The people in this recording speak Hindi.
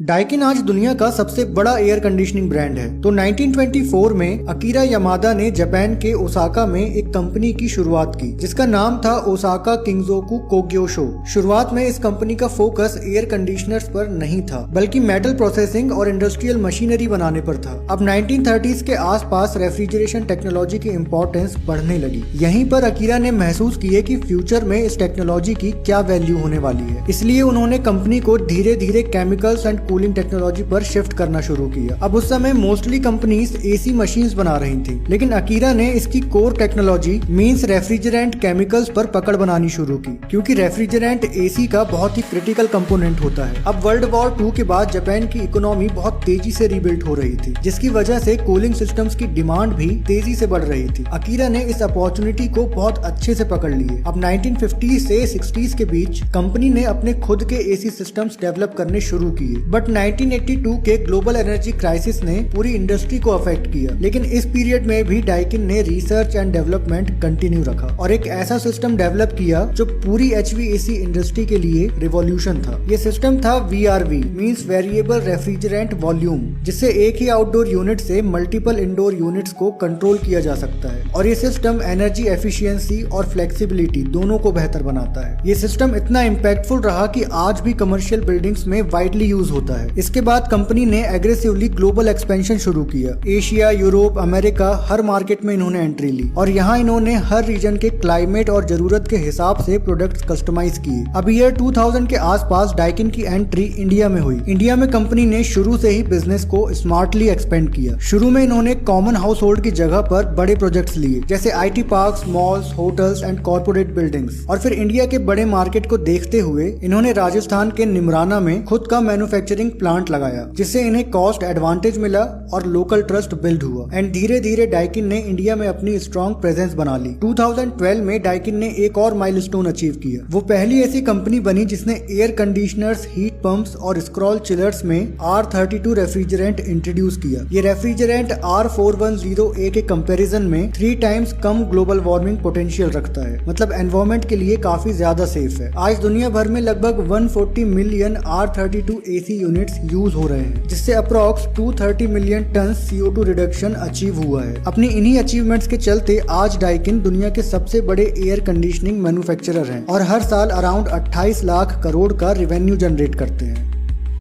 डाइकिन आज दुनिया का सबसे बड़ा एयर कंडीशनिंग ब्रांड है। तो 1924 में अकीरा यामादा ने जापान के ओसाका में एक कंपनी की शुरुआत की जिसका नाम था ओसाका किंगजोकू कोग्योशो। शुरुआत में इस कंपनी का फोकस एयर कंडीशनर्स पर नहीं था बल्कि मेटल प्रोसेसिंग और इंडस्ट्रियल मशीनरी बनाने पर था। अब 1930s के आसपास रेफ्रिजरेशन टेक्नोलॉजी की इम्पोर्टेंस बढ़ने लगी। यहीं पर अकीरा ने महसूस किए कि फ्यूचर में इस टेक्नोलॉजी की क्या वैल्यू होने वाली है। इसलिए उन्होंने कंपनी को धीरे धीरे केमिकल्स एंड कूलिंग टेक्नोलॉजी पर शिफ्ट करना शुरू किया। अब उस समय मोस्टली कंपनीज एसी मशीन्स बना रही थी, लेकिन अकीरा ने इसकी core technology means refrigerant chemicals पर पकड़ बनानी शुरू की, क्योंकि रेफ्रिजरेंट एसी का बहुत ही क्रिटिकल कंपोनेंट होता है। अब वर्ल्ड वॉर 2 के बाद जापान की इकोनॉमी बहुत तेजी से रीबिल्ड हो रही थी, जिसकी वजह से कूलिंग सिस्टम्स की डिमांड भी तेजी से बढ़ रही थी। अकीरा ने इस अपॉर्चुनिटी को बहुत अच्छे से पकड़ लिए। अब 1950 से 60s के बीच कंपनी ने अपने खुद के एसी सिस्टम्स डेवलप करने शुरू किए। बट 1982 के ग्लोबल एनर्जी क्राइसिस ने पूरी इंडस्ट्री को अफेक्ट किया, लेकिन इस पीरियड में भी डाइकिन ने रिसर्च एंड डेवलपमेंट कंटिन्यू रखा और एक ऐसा सिस्टम डेवलप किया जो पूरी HVAC इंडस्ट्री के लिए रिवॉल्यूशन था। ये सिस्टम था VRV means variable refrigerant volume, जिससे एक ही आउटडोर यूनिट से मल्टीपल इंडोर यूनिट्स को कंट्रोल किया जा सकता है। और ये सिस्टम एनर्जी एफिशिएंसी और फ्लेक्सिबिलिटी दोनों को बेहतर बनाता है। ये सिस्टम इतना इम्पैक्टफुल रहा कि आज भी कमर्शियल बिल्डिंग्स में वाइडली यूज होता है। इसके बाद कंपनी ने एग्रेसिवली ग्लोबल एक्सपेंशन शुरू किया। एशिया, यूरोप, अमेरिका हर मार्केट में इन्होंने एंट्री ली और यहाँ इन्होंने हर रीजन के क्लाइमेट और जरूरत के हिसाब से प्रोडक्ट्स कस्टमाइज किए। अब ईयर 2000 के आसपास डाइकिन की एंट्री इंडिया में हुई। इंडिया में कंपनी ने शुरू से ही बिजनेस को स्मार्टली एक्सपेंड किया। शुरू में इन्होंने कॉमन हाउस होल्ड की जगह पर बड़े प्रोजेक्ट्स लिए, जैसे IT parks, malls, hotels and corporate buildings. और फिर इंडिया के बड़े मार्केट को देखते हुए इन्होंने राजस्थान के निमराना में खुद का मैन्युफैक्चरिंग प्लांट लगाया, जिससे इन्हें कॉस्ट एडवांटेज मिला और लोकल ट्रस्ट बिल्ड हुआ। एंड धीरे धीरे डाइकिन ने इंडिया में अपनी स्ट्रॉन्ग प्रेजेंस बना ली। 2012 में डाइकिन ने एक और माइलस्टोन अचीव किया। वो पहली ऐसी कंपनी बनी जिसने एयर कंडीशनर्स, हीट पंप्स और स्क्रॉल चिलर्स में R32 रेफ्रिजरेंट इंट्रोड्यूस किया। ये रेफ्रिजरेंट R410A के कंपैरिजन में 3 टाइम्स कम ग्लोबल वार्मिंग पोटेंशियल रखता है, मतलब एनवायरमेंट के लिए काफी ज्यादा सेफ है। आज दुनिया भर में लगभग 140 million R32 AC units use हो रहे हैं, जिससे approx 230 million ton CO2 reduction achieve हुआ है। अपनी इन्हीं अचीवमेंट्स के चलते आज डाइकिन दुनिया के सबसे बड़े एयर कंडीशनिंग मैन्युफैक्चरर हैं और हर साल अराउंड 28 लाख करोड़ का रेवेन्यू जनरेट करते हैं।